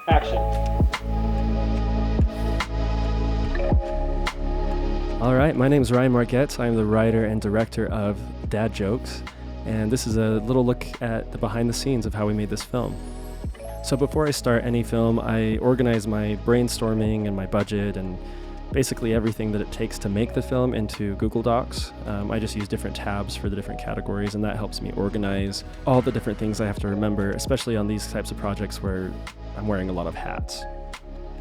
Action. All right, my name is Ryan Marquette. I'm the writer and director of Dad Jokes, and this is a little look at the behind the scenes of how we made this film. So before I start any film, I organize my brainstorming and my budget and basically everything that it takes to make the film into Google Docs. I just use different tabs for the different categories, and that helps me organize all the different things I have to remember, especially on these types of projects where I'm wearing a lot of hats.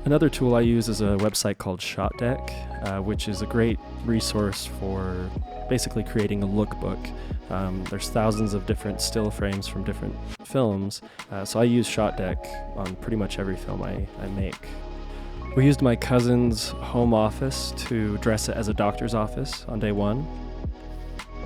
Another tool I use is a website called ShotDeck, which is a great resource for basically creating a lookbook. There's thousands of different still frames from different films, so I use ShotDeck on pretty much every film I make. We used my cousin's home office to dress it as a doctor's office on day one.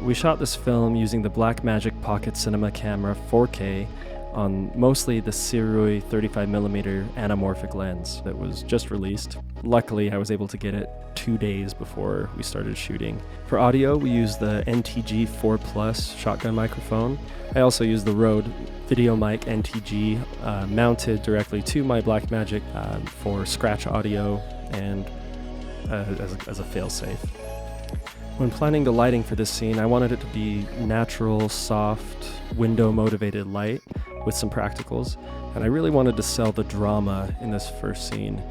We shot this film using the Blackmagic Pocket Cinema camera 4K on mostly the Sirui 35mm anamorphic lens that was just released. Luckily, I was able to get it 2 days before we started shooting. For audio, we used the NTG 4 Plus shotgun microphone. I also used the RØDE Video Mic NTG mounted directly to my Blackmagic for scratch audio and as a failsafe. When planning the lighting for this scene, I wanted it to be natural, soft, window-motivated light with some practicals, and I really wanted to sell the drama in this first scene.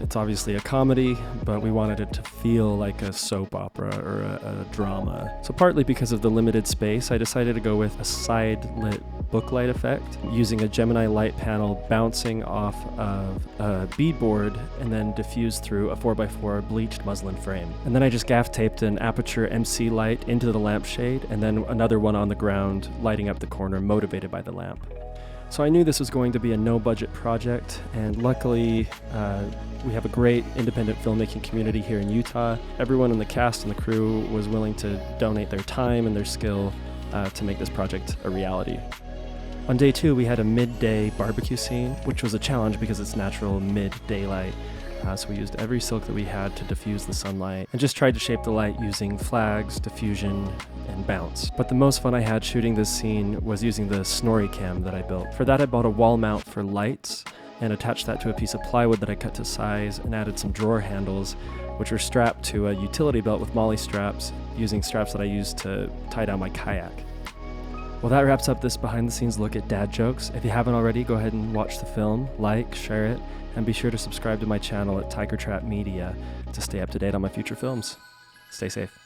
It's obviously a comedy, but we wanted it to feel like a soap opera or a drama. So partly because of the limited space, I decided to go with a side-lit booklight effect, using a Gemini light panel bouncing off of a beadboard and then diffused through a 4x4 bleached muslin frame. And then I just gaff taped an Aperture MC light into the lampshade, and then another one on the ground lighting up the corner motivated by the lamp. So I knew this was going to be a no-budget project, and luckily we have a great independent filmmaking community here in Utah. Everyone in the cast and the crew was willing to donate their time and their skill to make this project a reality. On day 2, we had a midday barbecue scene, which was a challenge because it's natural mid-daylight. So we used every silk that we had to diffuse the sunlight and just tried to shape the light using flags, diffusion, and bounce. But the most fun I had shooting this scene was using the Snorri cam that I built. For that, I bought a wall mount for lights and attached that to a piece of plywood that I cut to size and added some drawer handles, which were strapped to a utility belt with molly straps, using straps that I used to tie down my kayak. Well, that wraps up this behind-the-scenes look at Dad Jokes. If you haven't already, go ahead and watch the film, like, share it, and be sure to subscribe to my channel at Tiger Trap Media to stay up to date on my future films. Stay safe.